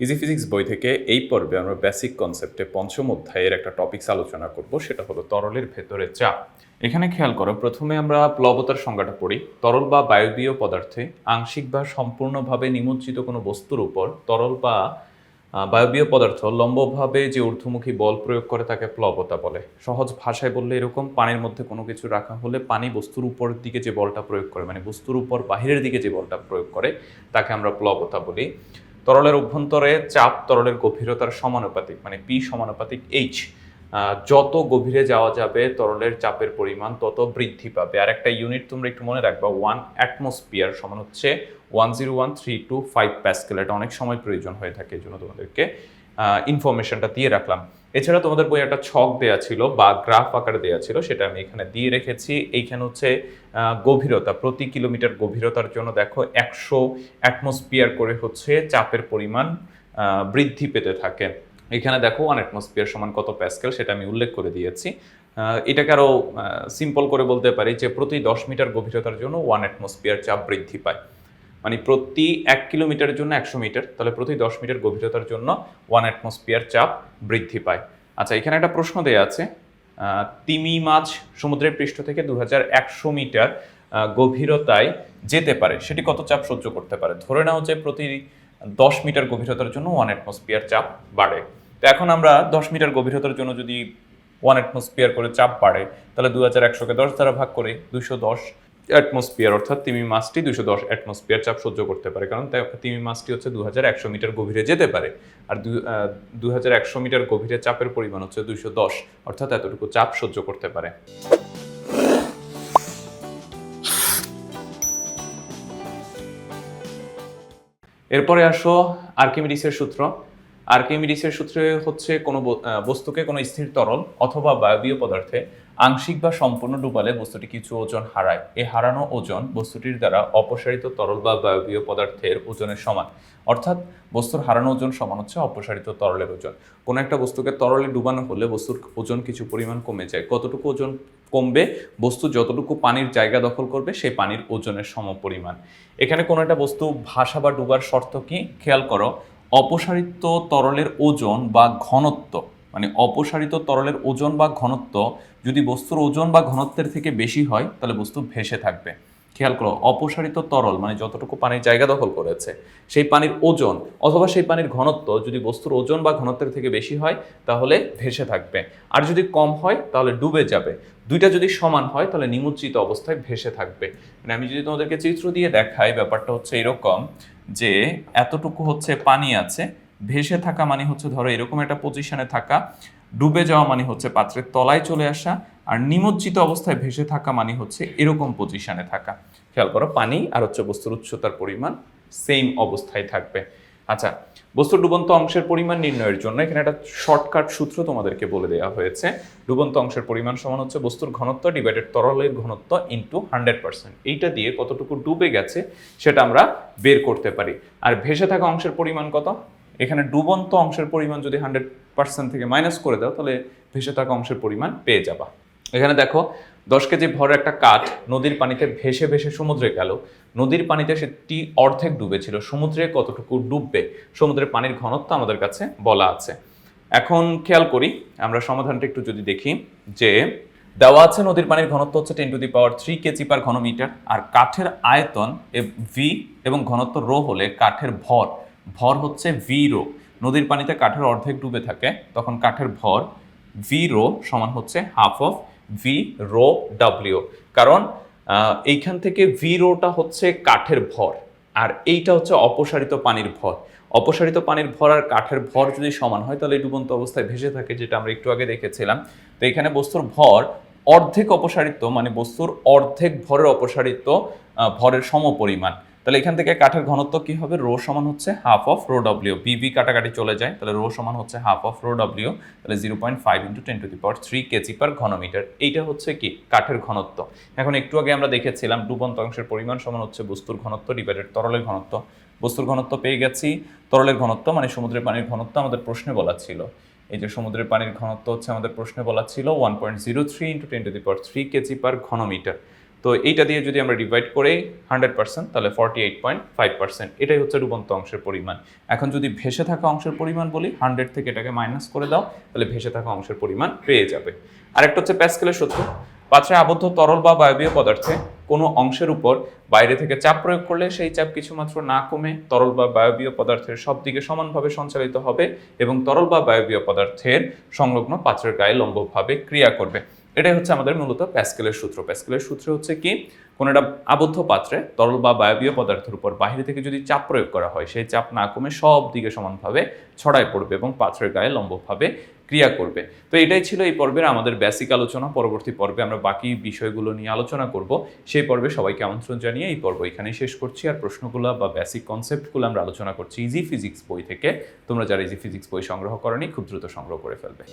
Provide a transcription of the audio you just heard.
Easy physics বই থেকে এই পর্বে আমরা বেসিক কনসেপ্টে পঞ্চম অধ্যায়ের একটা টপিকস আলোচনা করব, সেটা হলো তরলের ভেতরে চাপ। এখানে খেয়াল করো, প্রথমে আমরা প্লবতার সংজ্ঞাটা পড়ি। তরল বা বায়বীয় পদার্থে আংশিক বা সম্পূর্ণভাবে নিমজ্জিত কোনো বস্তুর উপর তরল বা বায়বীয় পদার্থ লম্বভাবে যে ঊর্ধ্বমুখী বল প্রয়োগ করে তাকে প্লবতা বলে। সহজ ভাষায় বললে এরকম, পানির মধ্যে কোনো কিছু রাখা হলে পানি বস্তুর উপরের দিকে যে বলটা প্রয়োগ করে, মানে বস্তুর উপর বাহিরের দিকে যে বলটা প্রয়োগ করে তাকে আমরা প্লবতা বলি। তরলের অভ্যন্তরে চাপ তরলের গভীরতার সমানুপাতিক, মানে পি সমানুপাতিক এইচ। যত গভীরে যাওয়া যাবে তরলের চাপের পরিমাণ তত বৃদ্ধি পাবে। আর একটা ইউনিট তোমরা একটু মনে রাখবা, 1 অ্যাটমসফিয়ার সমান হচ্ছে 101.325 প্যাসকেল। এটা অনেক সময় প্রয়োজন হয়ে থাকে, এই জন্য তোমাদেরকে ইনফরমেশনটা দিয়ে রাখলাম। এছাড়া তোমাদের বই একটা ছক দেয়া ছিল বা গ্রাফ আকারে দেয়া ছিল, সেটা আমি এখানে দিয়ে রেখেছি। এইখানে হচ্ছে গভীরতা, প্রতি কিলোমিটার গভীরতার জন্য দেখো 100 অ্যাটমসফিয়ার করে হচ্ছে চাপের পরিমাণ বৃদ্ধি পেতে থাকে। এখানে দেখো 1 অ্যাটমসফিয়ার সমান কত প্যাসকেল, সেটা আমি উল্লেখ করে দিয়েছি। এটাকে আরও সিম্পল করে বলতে পারি যে প্রতি 10 মিটার গভীরতার জন্য 1 অ্যাটমসফিয়ার চাপ বৃদ্ধি পায়। মানে প্রতি 1 কিলোমিটারের জন্য 100 মিটার, তাহলে প্রতি 10 মিটার গভীরতার জন্য 1 অ্যাটমসফিয়ার চাপ বৃদ্ধি পায়। আচ্ছা, এখানে একটা প্রশ্ন দেয়া আছে, তিমি মাছ সমুদ্রের পৃষ্ঠ থেকে 2100 মিটার গভীরতায় যেতে পারে, সেটি কত চাপ সহ্য করতে পারে? ধরে নাও যে প্রতি 10 মিটার গভীরতার জন্য 1 অ্যাটমসফিয়ার চাপ বাড়ে। তো এখন আমরা 10 মিটার গভীরতার জন্য যদি 1 অ্যাটমসফিয়ার করে চাপ বাড়ে, তাহলে 2100কে 10 দ্বারা ভাগ করে 210 অ্যাটমসফিয়ার, অর্থাৎ তিমি মাছটি 210 অ্যাটমসফিয়ার চাপ সহ্য করতে পারে, কারণ তিমি মাছটি হচ্ছে 2100 মিটার গভীরে যেতে পারে। আর 2100 মিটার গভীরে চাপের পরিমাণ হচ্ছে 210, অর্থাৎ এতটুকু চাপ সহ্য করতে পারে। এরপরে আসো আর্কিমিডিসের সূত্র। আর্কিমিডিসের সূত্রে হচ্ছে কোনো বস্তুকে কোনো স্থির তরল অথবা বায়বীয় পদার্থে আংশিক বা সম্পূর্ণ ডুবালে বস্তুটি কিছু ওজন হারায়। এই হারানো ওজন বস্তুটির দ্বারা অপসারিত তরল বা বায়বীয় পদার্থের ওজনের সমান। অর্থাৎ বস্তুর হারানো ওজন সমান হচ্ছে অপসারিত তরলের ওজন। কোনো একটা বস্তুকে তরলে ডুবানো হলে বস্তুর ওজন কিছু পরিমাণ কমে যায়। কতটুকু ওজন কমবে? বস্তু যতটুকু পানির জায়গা দখল করবে সেই পানির ওজনের সমপরিমাণ। এখানে কোনো একটা বস্তু ভাসা বা ডুবার শর্ত কি খেয়াল করো, অপসারিত তরলের ওজন বা ঘনত্ব, মানে অপসারিত তরলের ওজন বা ঘনত্ব যদি বস্তুর ওজন বা ঘনত্বের থেকে বেশি হয় তাহলে বস্তু ভেসে থাকবে। খেয়াল করো, অপসারিত তরল মানে যতটুকু পানির জায়গা দখল করেছে সেই পানির ওজন অথবা সেই পানির ঘনত্ব যদি বস্তুর ওজন বা ঘনত্বের থেকে বেশি হয় তাহলে ভেসে থাকবে, আর যদি কম হয় তাহলে ডুবে যাবে। দুইটা যদি সমান হয় তাহলে নিমজ্জিত অবস্থায় ভেসে থাকবে। মানে আমি যদি তোমাদেরকে চিত্র দিয়ে দেখাই, ব্যাপারটা হচ্ছে এরকম যে এতটুকু হচ্ছে পানি আছে, ভেসে থাকা মানে হচ্ছে ধরো এরকম একটা পজিশনে থাকা, ডুবে যাওয়া মানে হচ্ছে পাত্রের তলায় চলে আসা, আর নিমজ্জিত অবস্থায় ভেসে থাকা মানে হচ্ছে এরকম পজিশনে থাকা। খেয়াল করো, পানি আর হচ্ছে বস্তুর উচ্চতার পরিমাণ সেম অবস্থায় থাকবে। আচ্ছা, বস্তুর ডুবন্ত অংশের পরিমাণ নির্ণয়ের জন্য এখানে একটা শর্টকাট সূত্র তোমাদেরকে বলে দেওয়া হয়েছে। ডুবন্ত অংশের পরিমাণ সমান হচ্ছে বস্তুর ঘনত্ব ডিভাইডেড তরলের ঘনত্ব ইন্টু 100%। এইটা দিয়ে কতটুকু ডুবে গেছে সেটা আমরা বের করতে পারি। আর ভেসে থাকা অংশের পরিমাণ কত? এখানে ডুবন্ত অংশের পরিমাণ যদি 100% থেকে মাইনাস করে দাও তাহলে ভেসে থাকা অংশের পরিমাণ পেয়ে যাবা। এখানে দেখো 10 কেজি ভরের একটা কাঠ নদীর পানিতে ভেসে ভেসে সমুদ্রে গেল। নদীর পানিতে সেটি অর্ধেক ডুবেছিল, সমুদ্রে কতটুকু ডুববে? সমুদ্রের পানির ঘনত্ব আমাদের কাছে বলা আছে। এখন খেয়াল করি, আমরা সমাধানটা একটু যদি দেখি, যে দেওয়া আছে নদীর পানির ঘনত্ব হচ্ছে 10⁻³ কেজি পার ঘনমিটার, আর কাঠের আয়তন ভি এবং ঘনত্ব রো হলে কাঠের ভর হচ্ছে ভি রো। নদীর পানিতে কাঠের অর্ধেক ডুবে থাকে, তখন কাঠের ভর ভি রো সমান হচ্ছে half of V rho W. কারণ এইখান থেকে ভি রোটা হচ্ছে কাঠের ভর, আর এইটা হচ্ছে অপসারিত পানির ভর। অপসারিত পানির ভর আর কাঠের ভর যদি সমান হয় তাহলে ডুবন্ত অবস্থায় ভেসে থাকে, যেটা আমরা একটু আগে দেখেছিলাম। তো এখানে বস্তুর ভর অর্ধেক অপসারিত, মানে বস্তুর অর্ধেক ভরের অপসারিত ভরের সমপরিমাণ। তাহলে এখান থেকে কাঠের ঘনত্ব কি হবে? রো সমান হচ্ছে হাফ অফ রো ডাব্লিউ। বিভি কাটাকাটি চলে যায়, তাহলে রো সমান হচ্ছে হাফ অফ রো ডাব্লিউ, তাহলে 0.5 × 10⁻³ কেজি পার ঘনমিটার। এইটা হচ্ছে কি কাঠের ঘনত্ব। এখন একটু আগে আমরা দেখেছিলাম ডুবন্ত অংশের পরিমাণ সমান হচ্ছে বস্তুর ঘনত্ব ডিভাইডেড তরলের ঘনত্ব। বস্তুর ঘনত্ব পেয়ে গেছি, তরলের ঘনত্ব মানে সমুদ্রের পানির ঘনত্ব আমাদের প্রশ্নে বলা ছিল। এই যে সমুদ্রের পানির ঘনত্ব হচ্ছে আমাদের প্রশ্নে বলা ছিল 1.03 × 10⁻³ কেজি পার ঘনমিটার। তো এইটা দিয়ে যদি আমরা ডিভাইড করি 100% তাহলে 48.5%, এটাই হচ্ছে ডুবন্ত অংশের পরিমাণ। এখন যদি ভেসে থাকা অংশের পরিমাণ বলি, 100 থেকে এটাকে মাইনাস করে দাও, তাহলে ভেসে থাকা অংশের পরিমাণ পেয়ে যাবে। আরেকটা হচ্ছে প্যাসকেলের সূত্র। পাত্রে আবদ্ধ তরল বা বায়বীয় পদার্থে কোনো অংশের উপর বাইরে থেকে চাপ প্রয়োগ করলে সেই চাপ কিছুমাত্র না কমে তরল বা বায়বীয় পদার্থের সব দিকে সমানভাবে সঞ্চালিত হবে এবং তরল বা বায়বীয় পদার্থের সংলগ্ন পাত্রের গায়ে লম্বভাবে ক্রিয়া করবে। এটাই হচ্ছে আমাদের মূলত প্যাসকেলের সূত্র। প্যাসকেলের সূত্র হচ্ছে কি, কোনো একটা আবদ্ধ পাত্রে তরল বা বায়বীয় পদার্থের উপর বাইরে থেকে যদি চাপ প্রয়োগ করা হয়, সেই চাপ না কমে সব দিকে সমানভাবে ছড়ায় পড়বে এবং পাত্রের গায়ে লম্বভাবে ক্রিয়া করবে। তো এটাই ছিল এই পর্বের আমাদের বেসিক আলোচনা। পরবর্তী পর্বে আমরা বাকি বিষয়গুলো নিয়ে আলোচনা করব। সেই পর্বে সবাইকে আমন্ত্রণ জানিয়ে এই পর্ব এখানেই শেষ করছি। আর প্রশ্নগুলো বা বেসিক কনসেপ্টগুলো আমরা আলোচনা করছি ইজি ফিজিক্স বই থেকে। তোমরা যারা ইজি ফিজিক্স বই সংগ্রহ করনি, খুব দ্রুত সংগ্রহ করে ফেলবে।